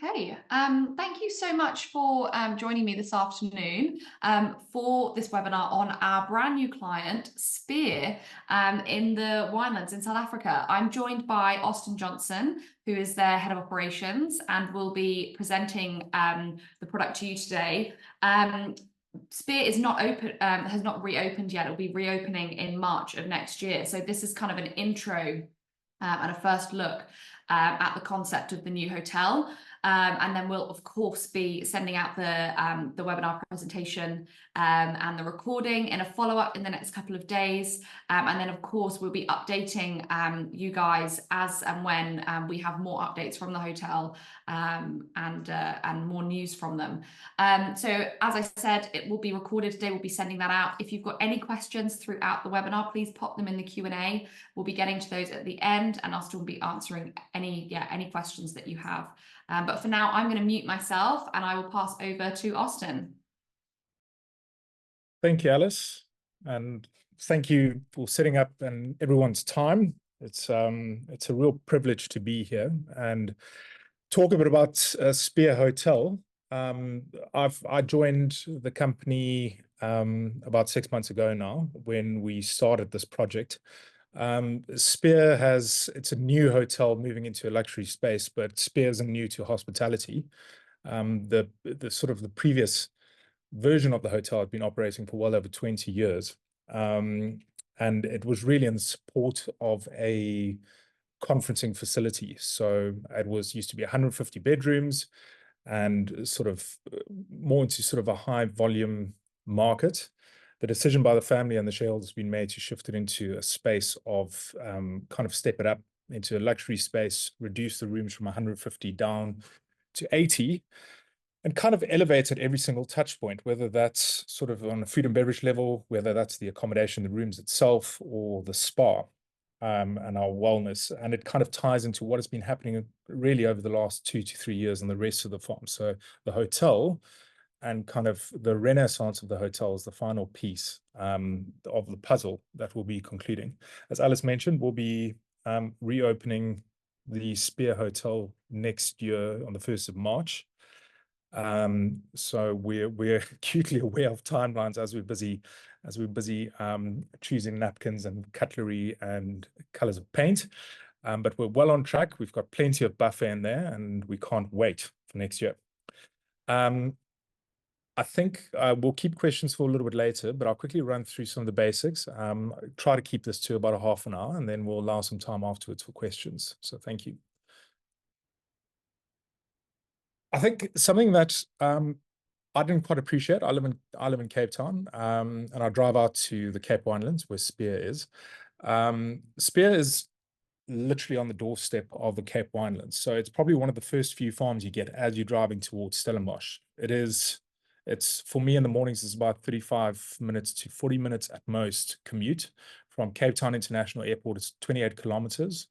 Okay, thank you so much for joining me this afternoon for this webinar on our brand new client, Spier, in the Winelands in South Africa. I'm joined by Austin Johnson, who is their head of operations, and will be presenting the product to you today. Spier is not open, has not reopened yet. It'll be reopening in March of next year. So this is kind of an intro and a first look at the concept of the new hotel. And then we'll, of course, be sending out the webinar presentation and the recording in a follow-up in the next couple of days. And then, of course, we'll be updating you guys as and when we have more updates from the hotel and more news from them. So, as I said, it will be recorded today. We'll be sending that out. If you've got any questions throughout the webinar, please pop them in the Q&A. We'll be getting to those at the end, and I'll still be answering any questions that you have. But for now, I'm going to mute myself and I will pass over to Austin. Thank you, Alice. And thank you for setting up and everyone's time. It's a real privilege to be here and talk a bit about Spier Hotel. I joined the company about 6 months ago now when we started this project. Spier it's a new hotel moving into a luxury space, but Spier isn't new to hospitality. The sort of the previous version of the hotel had been operating for well over 20 years. And it was really in support of a conferencing facility. So it used to be 150 bedrooms and sort of more into sort of a high volume market. The decision by the family and the shareholders has been made to shift it into a space of kind of step it up into a luxury space, reduce the rooms from 150 down to 80, and kind of elevate at every single touch point, whether that's sort of on a food and beverage level, whether that's the accommodation, the rooms itself, or the spa and our wellness. And it kind of ties into what has been happening really over the last 2 to 3 years on the rest of the farm. So the hotel and kind of the renaissance of the hotel is the final piece of the puzzle that we'll be concluding. As Alice mentioned, we'll be reopening the Spier Hotel next year on the 1st of March. So we're acutely aware of timelines as we're busy choosing napkins and cutlery and colors of paint. But we're well on track. We've got plenty of buffet in there, and we can't wait for next year. I think we'll keep questions for a little bit later, but I'll quickly run through some of the basics. Try to keep this to about a half an hour, and then we'll allow some time afterwards for questions. So thank you. I think something that I didn't quite appreciate. I live in Cape Town, and I drive out to the Cape Winelands where Spier is. Spier is literally on the doorstep of the Cape Winelands, so it's probably one of the first few farms you get as you're driving towards Stellenbosch. It's for me in the mornings, it's about 35 minutes to 40 minutes at most commute from Cape Town International Airport. It's 28 kilometers.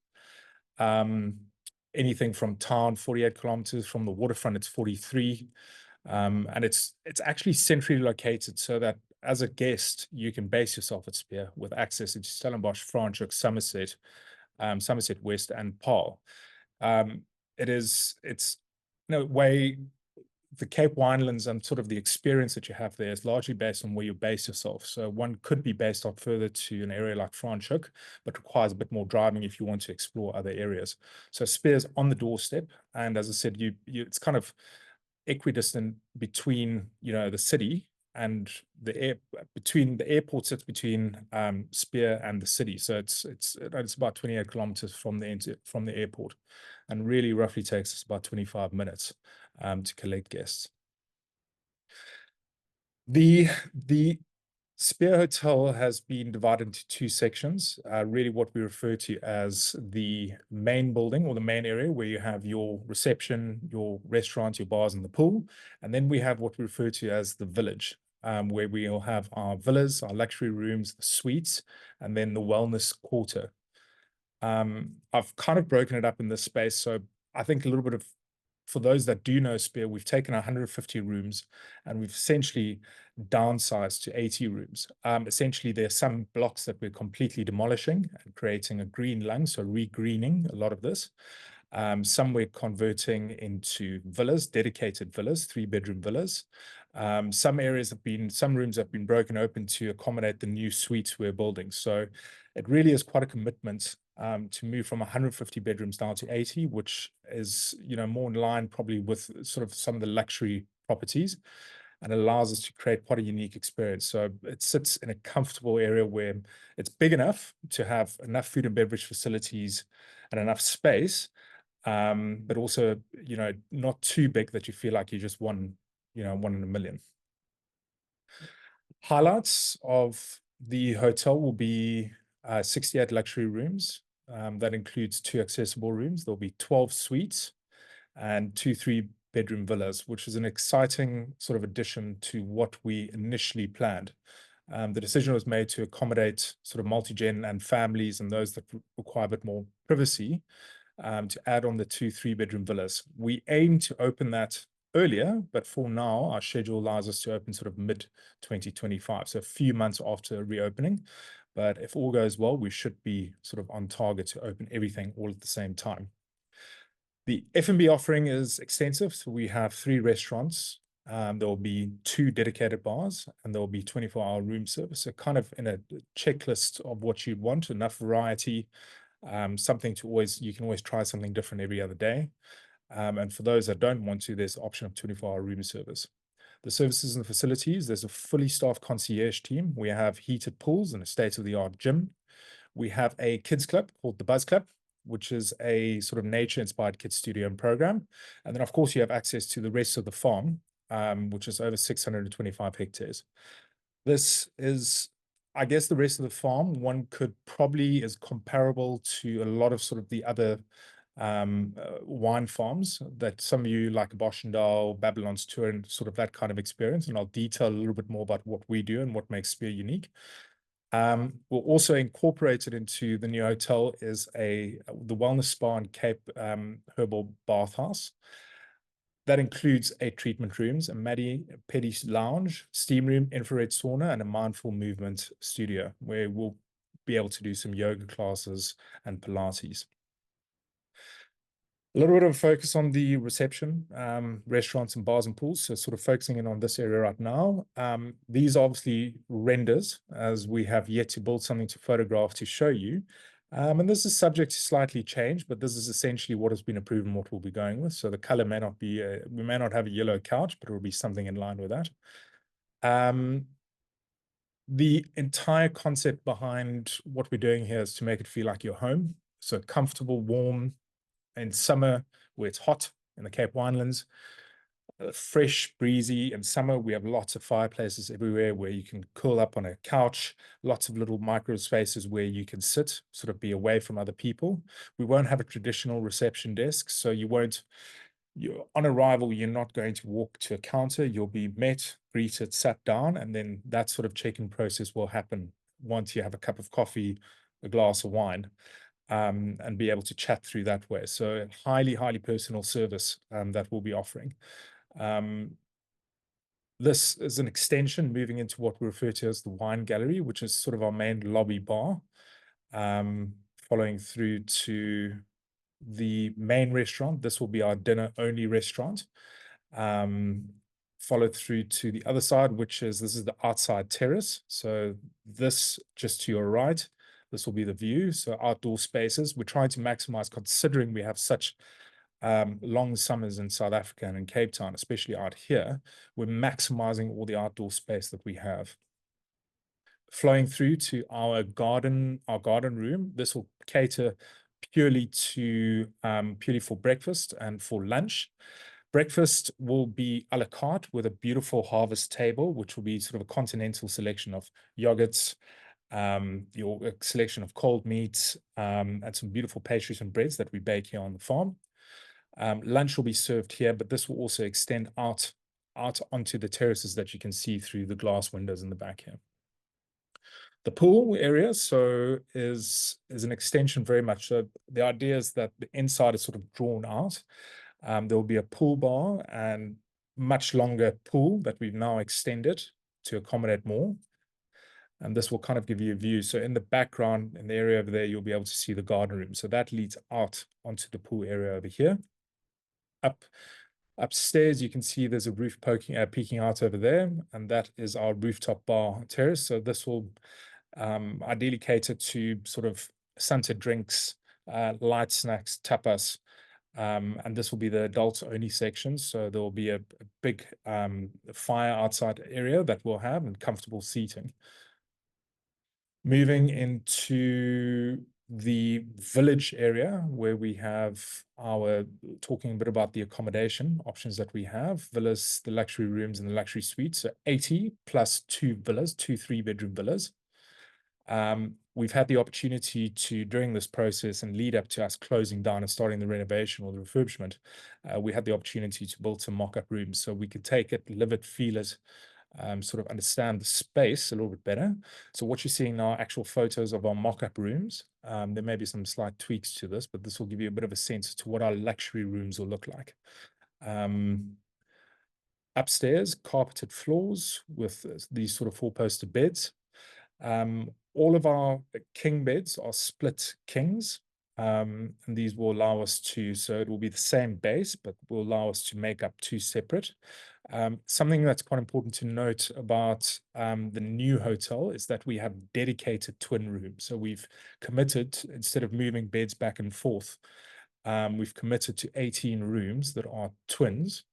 Anything from town, 48 kilometers. From the waterfront, it's 43. And it's actually centrally located so that as a guest, you can base yourself at Spier with access into Stellenbosch, Franschhoek, Somerset, Somerset West, and Paarl. It's in a way, the Cape Winelands and sort of the experience that you have there is largely based on where you base yourself. So one could be based out further to an area like Franschhoek, but requires a bit more driving if you want to explore other areas. So Spier's on the doorstep, and as I said, it's kind of equidistant between the city and between the airport sits between Spier and the city. So it's about 28 kilometers from the airport, and really roughly takes us about 25 minutes to collect guests. The Spier Hotel has been divided into 2 sections, really what we refer to as the main building or the main area where you have your reception, your restaurant, your bars, and the pool. And then we have what we refer to as the village, where we'll have our villas, our luxury rooms, the suites, and then the wellness quarter. I've kind of broken it up in this space. So I think a little bit of, for those that do know Spier, we've taken 150 rooms and we've essentially downsized to 80 rooms. Essentially, there are some blocks that we're completely demolishing and creating a green lung, so re-greening a lot of this. Some we're converting into villas, dedicated villas, 3-bedroom villas. Some rooms have been broken open to accommodate the new suites we're building. So it really is quite a commitment to move from 150 bedrooms down to 80, which is, more in line probably with sort of some of the luxury properties, and allows us to create quite a unique experience. So it sits in a comfortable area where it's big enough to have enough food and beverage facilities and enough space, but also, not too big that you feel like you're just one in a million. Highlights of the hotel will be 68 luxury rooms. That includes 2 accessible rooms. There'll be 12 suites and 2 3-bedroom villas, which is an exciting sort of addition to what we initially planned. The decision was made to accommodate sort of multi-gen and families and those that require a bit more privacy, to add on the 2 3-bedroom villas. We aim to open that earlier, but for now, our schedule allows us to open sort of mid-2025, so a few months after reopening. But if all goes well, we should be sort of on target to open everything all at the same time. The F&B offering is extensive. So we have 3 restaurants. There will be 2 dedicated bars, and there will be 24-hour room service. So kind of in a checklist of what you want, enough variety, something you can always try something different every other day. And for those that don't want to, there's the option of 24-hour room service. The services and the facilities, there's a fully staffed concierge team. We have heated pools and a state-of-the-art gym. We have a kids club called the Buzz Club, which is a sort of nature-inspired kids studio and program. And then, of course, you have access to the rest of the farm, which is over 625 hectares. This is, I guess, the rest of the farm, one could probably is comparable to a lot of sort of the other wine farms that some of you like Boschendal, Babylon's Tour, and sort of that kind of experience. And I'll detail a little bit more about what we do and what makes Spier unique. We'll also incorporate it into the new hotel is the wellness spa and Cape herbal bathhouse. That includes 8 treatment rooms, a pedi lounge, steam room, infrared sauna, and a mindful movement studio where we'll be able to do some yoga classes and Pilates. A little bit of focus on the reception, restaurants and bars and pools. So sort of focusing in on this area right now. These are obviously renders, as we have yet to build something to photograph to show you. And this is subject to slightly change, but this is essentially what has been approved and what we'll be going with. So the color may not be, we may not have a yellow couch, but it will be something in line with that. The entire concept behind what we're doing here is to make it feel like you're home. So comfortable, warm, in summer where it's hot in the Cape Winelands, fresh, breezy. In summer, we have lots of fireplaces everywhere where you can curl up on a couch, lots of little micro spaces where you can sit, sort of be away from other people. We won't have a traditional reception desk, so on arrival, you're not going to walk to a counter. You'll be met, greeted, sat down, and then that sort of check-in process will happen once you have a cup of coffee, a glass of wine. And be able to chat through that way. So highly, highly personal service that we'll be offering. This is an extension moving into what we refer to as the wine gallery, which is sort of our main lobby bar, following through to the main restaurant. This will be our dinner-only restaurant. Followed through to the other side, this is the outside terrace. So this just to your right, this will be the view. So outdoor spaces. We're trying to maximize, considering we have such long summers in South Africa and in Cape Town, especially out here, we're maximizing all the outdoor space that we have. Flowing through to our garden room. This will cater purely for breakfast and for lunch. Breakfast will be a la carte with a beautiful harvest table, which will be sort of a continental selection of yogurts, your selection of cold meats, and some beautiful pastries and breads that we bake here on the farm. Lunch will be served here, but this will also extend out onto the terraces that you can see through the glass windows in the back here. The pool area is an extension very much. So the idea is that the inside is sort of drawn out. There will be a pool bar and much longer pool that we've now extended to accommodate more. And this will kind of give you a view. So in the background, in the area over there, you'll be able to see the garden room. So that leads out onto the pool area over here. Upstairs, you can see there's a roof peeking out over there, and that is our rooftop bar terrace. So this will ideally cater to sort of sunset drinks, light snacks, tapas, and this will be the adults only section. So there will be a big fire outside area that we'll have and comfortable seating. Moving into the village area where we have talking a bit about the accommodation options that we have. Villas, the luxury rooms and the luxury suites. So 80 plus 2 villas, 2 3-bedroom villas. We've had the opportunity to, during this process and lead up to us closing down and starting the renovation or the refurbishment, we had the opportunity to build some mock-up rooms so we could take it, live it, feel it, sort of understand the space a little bit better. So what you're seeing now are actual photos of our mock-up rooms. There may be some slight tweaks to this, but this will give you a bit of a sense to what our luxury rooms will look like. Upstairs, carpeted floors with these sort of 4-poster beds. All of our king beds are split kings, and these will allow us to, so it will be the same base, but will allow us to make up 2 separate. Something that's quite important to note about the new hotel is that we have dedicated twin rooms. So we've committed, instead of moving beds back and forth, we've committed to 18 rooms that are twins.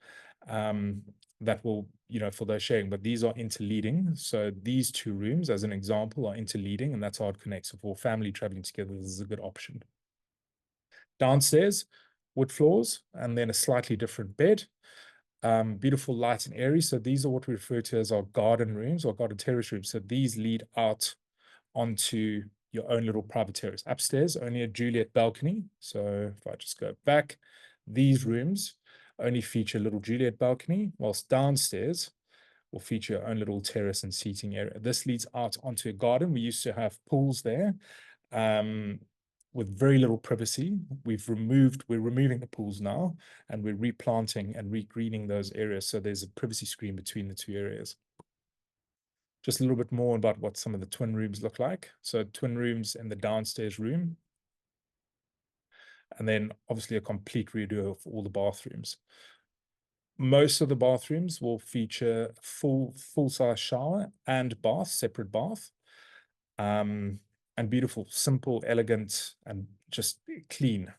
That will, for those sharing, but these are interleading. So these 2 rooms, as an example, are interleading, and that's how it connects. So for family traveling together, this is a good option. Downstairs, wood floors, and then a slightly different bed. Beautiful, light and airy. So these are what we refer to as our garden rooms or garden terrace rooms. So these lead out onto your own little private terrace. Upstairs, only a Juliet balcony. So if I just go back, these rooms only feature a little Juliet balcony, whilst downstairs will feature your own little terrace and seating area. This leads out onto a garden. We used to have pools there with very little privacy. We're removing the pools now, and we're replanting and regreening those areas. So there's a privacy screen between the 2 areas. Just a little bit more about what some of the twin rooms look like. So twin rooms in the downstairs room. And then obviously a complete redo of all the bathrooms. Most of the bathrooms will feature full-size shower and bath, separate bath. And beautiful, simple, elegant, and just clean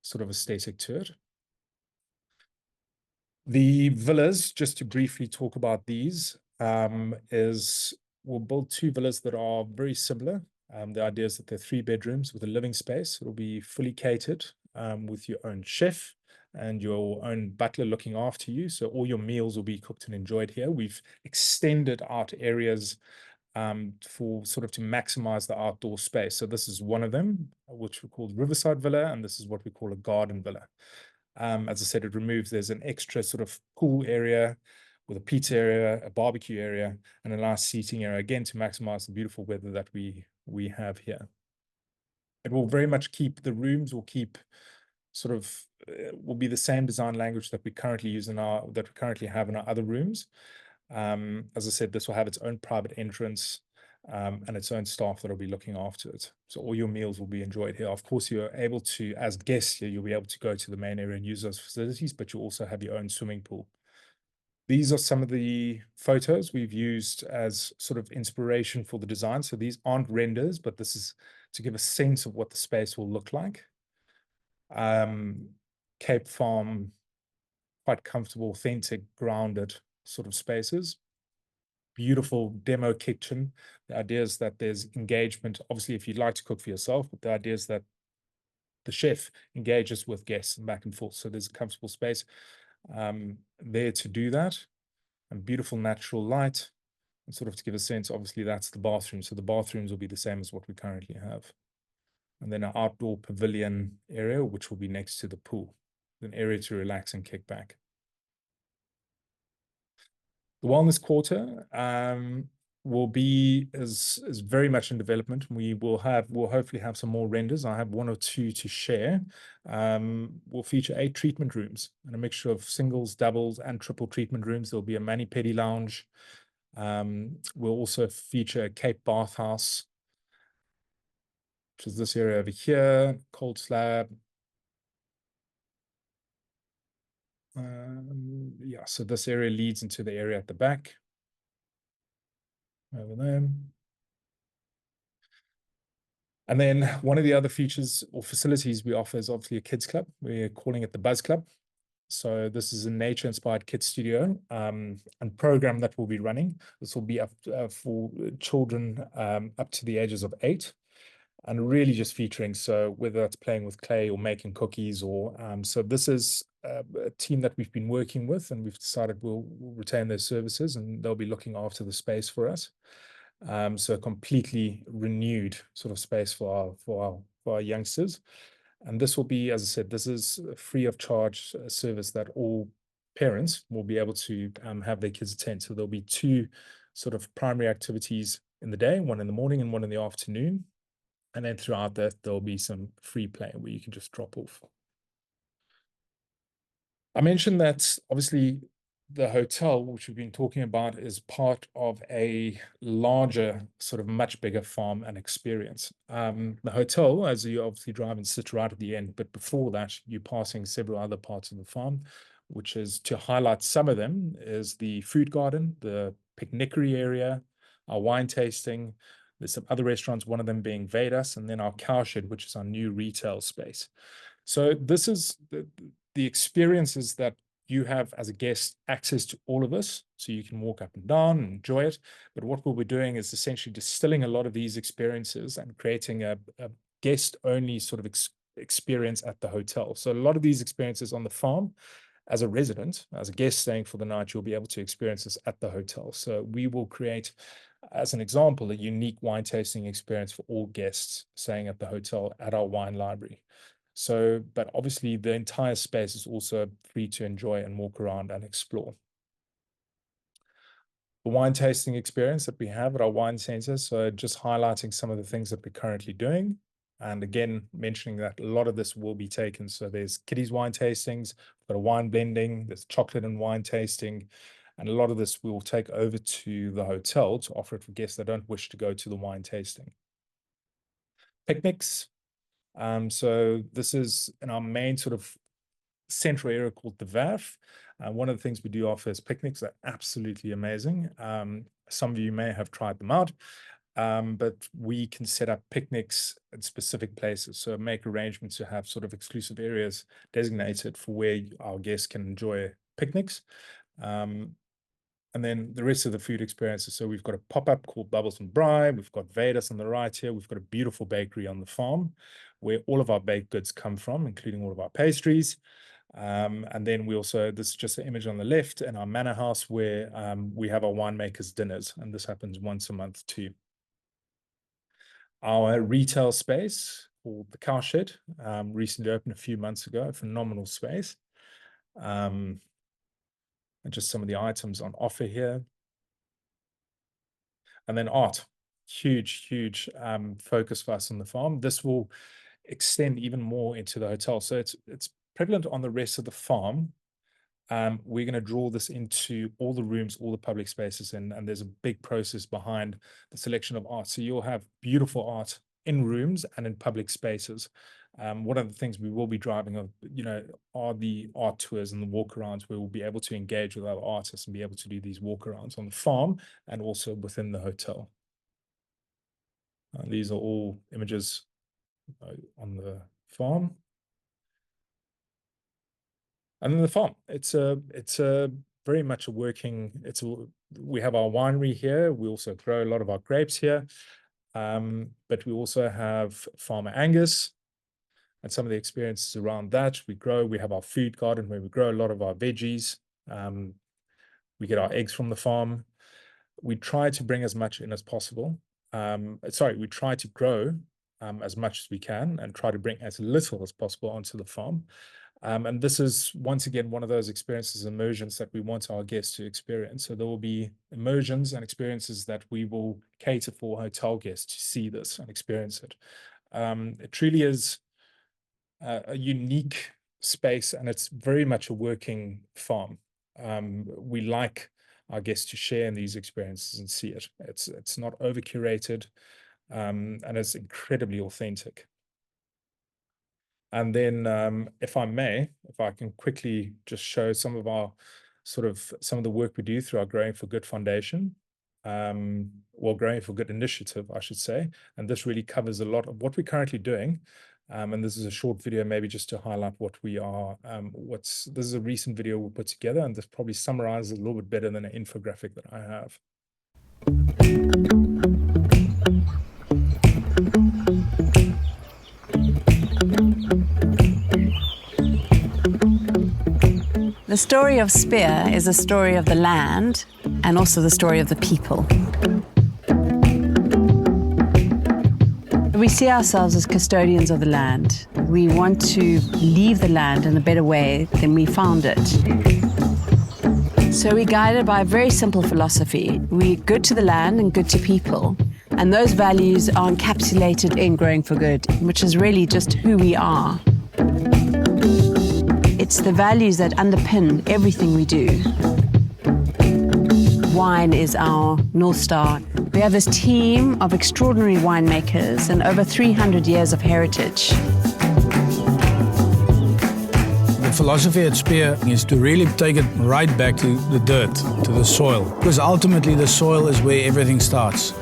sort of aesthetic to it. The villas, just to briefly talk about these, we'll build 2 villas that are very similar. The idea is that they're 3 bedrooms with a living space. It'll be fully catered with your own chef and your own butler looking after you. So all your meals will be cooked and enjoyed here. We've extended out areas for sort of to maximize the outdoor space. So this is one of them, which we call the Riverside Villa, and this is what we call a garden villa. As I said, there's an extra sort of pool area with a pizza area, a barbecue area, and a nice seating area, again, to maximize the beautiful weather that we have here. It will very much keep, the rooms will keep sort of, will be the same design language that we currently use that we currently have in our other rooms. As I said, this will have its own private entrance and its own staff that will be looking after it. So all your meals will be enjoyed here. Of course, you're able to, as guests here, you'll be able to go to the main area and use those facilities, but you also have your own swimming pool. These are some of the photos we've used as sort of inspiration for the design. So these aren't renders, but this is to give a sense of what the space will look like. Cape Farm, quite comfortable, authentic, grounded sort of spaces. Beautiful demo kitchen. The idea is that there's engagement. Obviously, if you'd like to cook for yourself, but the idea is that the chef engages with guests and back and forth. So there's a comfortable space there to do that. And beautiful natural light. And sort of to give a sense, obviously, that's the bathroom. So the bathrooms will be the same as what we currently have. And then an outdoor pavilion area, which will be next to the pool. An area to relax and kick back. The wellness quarter is very much in development. We'll hopefully have some more renders. I have 1 or 2 to share. We'll feature 8 treatment rooms and a mixture of singles, doubles, and triple treatment rooms. There'll be a mani-pedi lounge, We'll also feature a Cape bathhouse, which is this area over here, cold slab. Yeah, so this area leads into the area at the back, over there. And then one of the other features or facilities we offer is obviously a kids club. We're calling it the Buzz Club. So this is a nature-inspired kids studio and program that we'll be running. This will be up for children up to the ages of 8, and really just featuring, so whether that's playing with clay or making cookies, or so this is a team that we've been working with, and we've decided we'll retain their services, and they'll be looking after the space for us. So a completely renewed sort of space for our youngsters. And this will be, as I said, this is a free of charge service that all parents will be able to have their kids attend. So there'll be 2 sort of primary activities in the day, one in the morning and one in the afternoon. And then throughout that, there'll be some free play where you can just drop off. I mentioned that obviously the hotel, which we've been talking about, is part of a larger, sort of much bigger farm and experience. The hotel, as you obviously drive and sit right at the end, but before that, you're passing several other parts of the farm, which is, to highlight some of them, is the food garden, the picnickery area, our wine tasting. There's some other restaurants, one of them being Vedas, and then our cowshed, which is our new retail space. So this is the experiences that you have as a guest access to all of this, so you can walk up and down and enjoy it. But what we'll be doing is essentially distilling a lot of these experiences and creating a guest-only sort of experience at the hotel. So a lot of these experiences on the farm, as a resident, as a guest staying for the night, you'll be able to experience this at the hotel. So we will create, as an example, a unique wine tasting experience for all guests staying at the hotel at our wine library. So, but obviously the entire space is also free to enjoy and walk around and explore. The wine tasting experience that we have at our wine center, so just highlighting some of the things that we're currently doing. And again, mentioning that a lot of this will be taken. So there's kiddies wine tastings, we've got a wine blending, there's chocolate and wine tasting. And a lot of this we will take over to the hotel to offer it for guests that don't wish to go to the wine tasting. Picnics. So this is in our main sort of central area called the VAF. One of the things we do offer is picnics. They're absolutely amazing. Some of you may have tried them out, but we can set up picnics at specific places. So make arrangements to have sort of exclusive areas designated for where our guests can enjoy picnics. And then the rest of the food experiences. So we've got a pop-up called Bubbles and Brie. We've got Vedas on the right here. We've got a beautiful bakery on the farm where all of our baked goods come from, including all of our pastries. And then we also, this is just an image on the left, in our manor house where we have our winemakers dinners, and this happens once a month too. Our retail space called the Cowshed, recently opened a few months ago, a phenomenal space. And just some of the items on offer here. And then art, huge focus for us on the farm. This will extend even more into the hotel. So it's prevalent on the rest of the farm. We're going to draw this into all the rooms, all the public spaces, and there's a big process behind the selection of art. So you'll have beautiful art in rooms and in public spaces. One of the things we will be driving are the art tours and the walkarounds where we'll be able to engage with other artists and be able to do these walkarounds on the farm and also within the hotel. These are all images on the farm. And then the farm, it's a very much a working, we have our winery here. We also grow a lot of our grapes here. But we also have Farmer Angus and some of the experiences around that. We have our food garden where we grow a lot of our veggies. We get our eggs from the farm. We try to bring as much in as possible. We try to grow as much as we can and try to bring as little as possible onto the farm. And this is, once again, one of those experiences, immersions that we want our guests to experience. So there will be immersions and experiences that we will cater for hotel guests to see this and experience it. It truly is a unique space, and it's very much a working farm. We like our guests to share in these experiences and see it. It's not over curated, and it's incredibly authentic. And then, if I may, if I can quickly just show some of the work we do through our Growing for Good Foundation, or Growing for Good initiative, I should say. And this really covers a lot of what we're currently doing. And this is a short video, maybe just to highlight what we are. This is a recent video we put together, and this probably summarizes a little bit better than an infographic that I have. The story of Spier is a story of the land and also the story of the people. We see ourselves as custodians of the land. We want to leave the land in a better way than we found it. So we're guided by a very simple philosophy. We're good to the land and good to people. And those values are encapsulated in Growing for Good, which is really just who we are. It's the values that underpin everything we do. Wine is our North Star. We have this team of extraordinary winemakers and over 300 years of heritage. The philosophy at Spier is to really take it right back to the dirt, to the soil. Because ultimately the soil is where everything starts.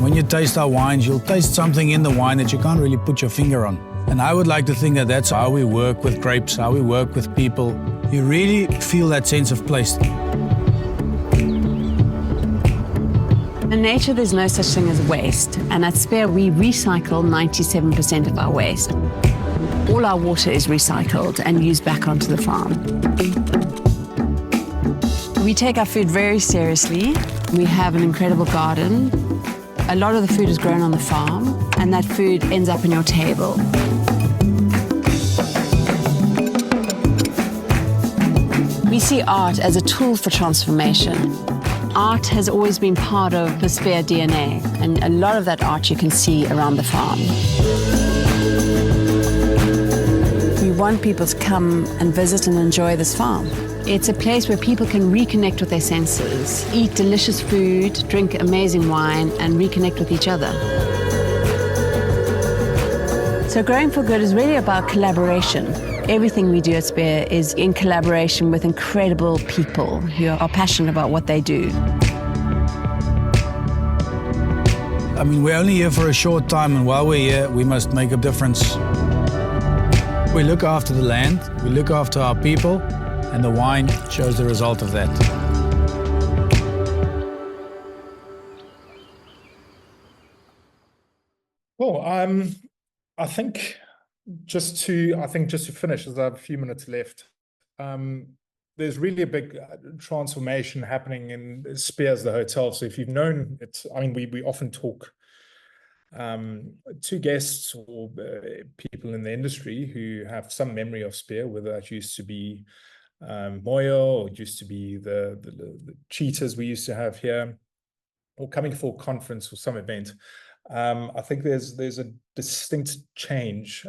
When you taste our wines, you'll taste something in the wine that you can't really put your finger on. And I would like to think that that's how we work with grapes, how we work with people. You really feel that sense of place. In nature, there's no such thing as waste. And at Spier, we recycle 97% of our waste. All our water is recycled and used back onto the farm. We take our food very seriously. We have an incredible garden. A lot of the food is grown on the farm, and that food ends up on your table. We see art as a tool for transformation. Art has always been part of the Spier DNA, and a lot of that art you can see around the farm. We want people to come and visit and enjoy this farm. It's a place where people can reconnect with their senses, eat delicious food, drink amazing wine, and reconnect with each other. So Growing for Good is really about collaboration. Everything we do at Spier is in collaboration with incredible people who are passionate about what they do. I mean, we're only here for a short time, and while we're here, we must make a difference. We look after the land, we look after our people, and the wine shows the result of that. Well, I think just to finish, as I have a few minutes left, there's really a big transformation happening in Spier the hotel. So if you've known it, I mean, we often talk to guests or people in the industry who have some memory of Spier, whether that used to be Moyo, or it used to be the cheetahs we used to have here, or coming for a conference or some event. I think there's a distinct change,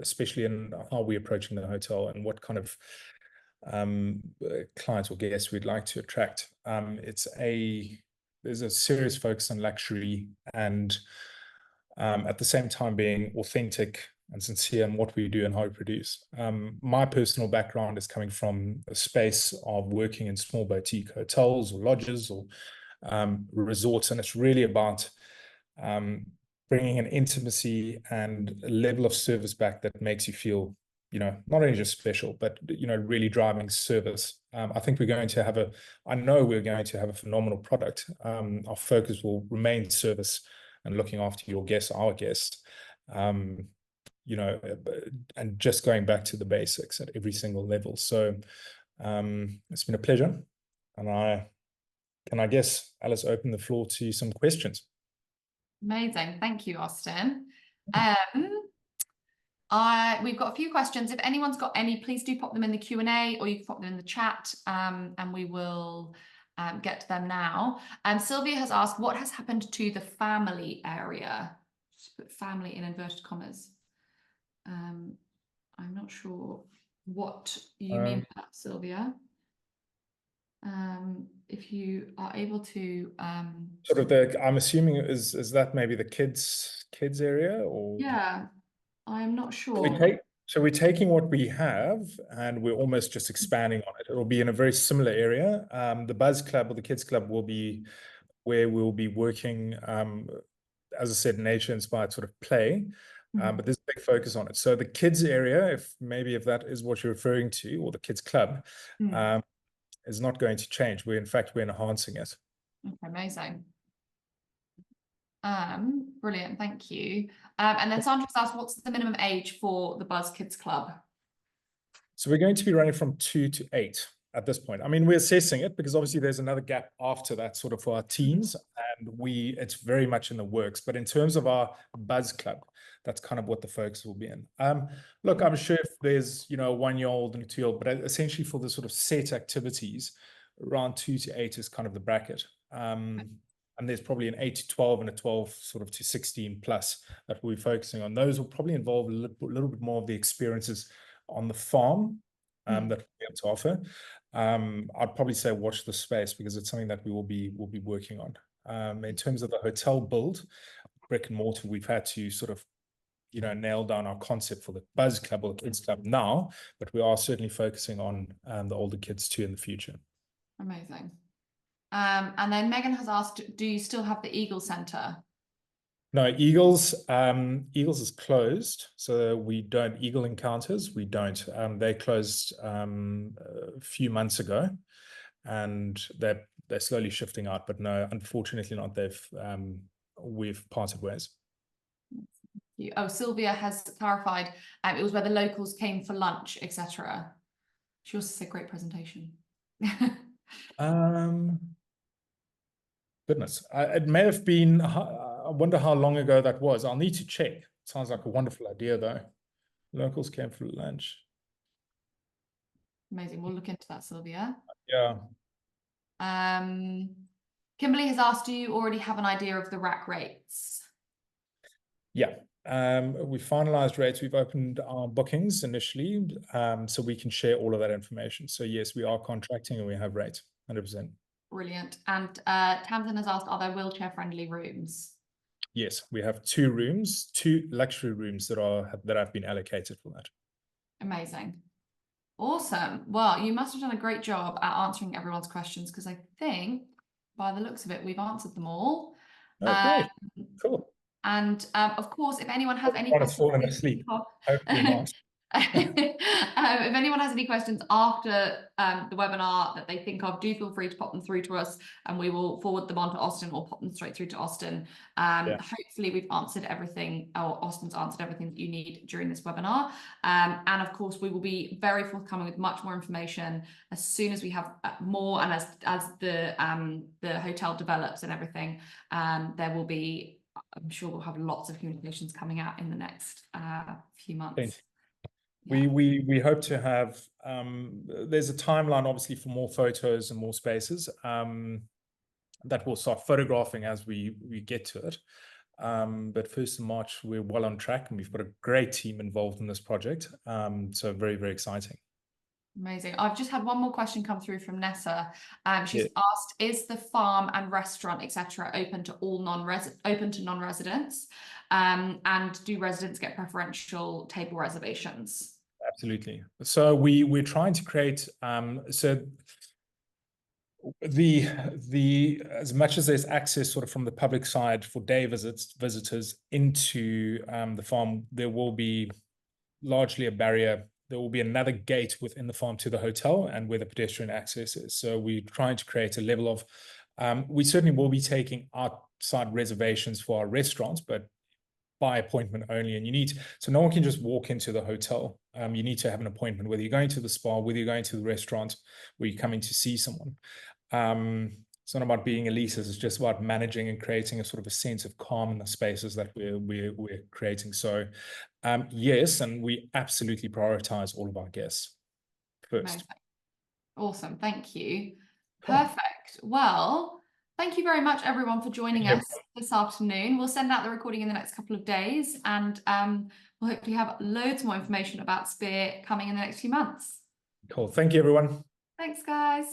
especially in how we're approaching the hotel and what kind of clients or guests we'd like to attract. There's a serious focus on luxury and at the same time being authentic and sincere in what we do and how we produce. My personal background is coming from a space of working in small boutique hotels or lodges or resorts, and it's really about bringing an intimacy and a level of service back that makes you feel, not only just special, but, really driving service. I think I know we're going to have a phenomenal product. Our focus will remain service and looking after your guests, our guests, and just going back to the basics at every single level. So it's been a pleasure. And I guess, Alice, open the floor to some questions. Amazing. Thank you, Austin. We've got a few questions. If anyone's got any, please do pop them in the Q&A, or you can pop them in the chat, and we will get to them now. Sylvia has asked, what has happened to the family area? Just put family in inverted commas. I'm not sure what you mean by that, Sylvia. If you are able to, Sort of I'm assuming is that maybe the kids area, or yeah, I'm not we sure. take, so we're taking what we have and we're almost just expanding on it. It'll be in a very similar area. The Buzz Club or the Kids Club will be where we'll be working, as I said, nature-inspired sort of play. But there's a big focus on it. So the kids area, if that is what you're referring to, or the kids club, is not going to change. We're enhancing it. Okay, amazing. Brilliant, thank you. And then Sandra's asked, what's the minimum age for the Buzz Kids Club? So we're going to be running from 2 to 8 at this point. I mean, we're assessing it because obviously there's another gap after that sort of for our teens, and it's very much in the works. But in terms of our Buzz Club, that's kind of what the focus will be in. Look, I'm sure if there's, a 1-year-old and a 2-year-old, but essentially for the sort of set activities, around 2 to 8 is kind of the bracket. And there's probably an 8 to 12 and a 12 sort of to 16 plus that we'll be focusing on. Those will probably involve a little bit more of the experiences on the farm that we'll be able to offer. I'd probably say watch the space because it's something that we'll be working on. In terms of the hotel build, brick and mortar, we've had to sort of nail down our concept for the Buzz Club or the Kids Club now, but we are certainly focusing on the older kids too in the future. Amazing. And then Megan has asked, do you still have the Eagle Centre? No, Eagles is closed, so we don't Eagle Encounters. We don't. They closed a few months ago, and they're slowly shifting out. But no, unfortunately not. We've parted ways. Oh, Sylvia has clarified. It was where the locals came for lunch, etc. She also said great presentation. Goodness, it may have been. I wonder how long ago that was. I'll need to check. Sounds like a wonderful idea, though. Locals came for lunch. Amazing. We'll look into that, Sylvia. Yeah. Kimberly has asked, do you already have an idea of the rack rates? Yeah. We finalized rates. We've opened our bookings initially, so we can share all of that information. So yes, we are contracting and we have rates, 100%. Brilliant. And Tamsin has asked, are there wheelchair-friendly rooms? Yes, we have 2 rooms, 2 luxury rooms that have been allocated for that. Amazing. Awesome. Well, you must have done a great job at answering everyone's questions, because I think by the looks of it, we've answered them all. Okay, cool. And of course, if anyone has any questions, fallen asleep. Hopefully not. If anyone has any questions after the webinar that they think of, do feel free to pop them through to us and we will forward them on to Austin or pop them straight through to Austin. Hopefully we've answered everything, or Austin's answered everything that you need during this webinar. And of course, we will be very forthcoming with much more information as soon as we have more, and as the hotel develops and everything, there will be, I'm sure we'll have lots of communications coming out in the next few months. Thanks. Yeah. We hope to have, there's a timeline obviously for more photos and more spaces that we'll start photographing as we get to it. But 1st of March, we're well on track and we've got a great team involved in this project. So very, very exciting. Amazing. I've just had one more question come through from Nessa. She's asked, is the farm and restaurant, etc., open to all non-residents? And do residents get preferential table reservations? Absolutely. So we're trying to create so the as much as there's access sort of from the public side for day visitors into the farm, there will be largely a barrier. There will be another gate within the farm to the hotel and where the pedestrian access is. So we're trying to create a level of, we certainly will be taking outside reservations for our restaurants, but by appointment only. And so no one can just walk into the hotel. You need to have an appointment, whether you're going to the spa, whether you're going to the restaurant, where you're coming to see someone. It's not about being elitist, it's just about managing and creating a sort of a sense of calm in the spaces that we're creating. So yes, and we absolutely prioritize all of our guests first. Amazing. Awesome, thank you. Perfect. Well, thank you very much, everyone, for joining us this afternoon. We'll send out the recording in the next couple of days, and we'll hopefully have loads more information about Spier coming in the next few months. Cool. Thank you, everyone. Thanks, guys.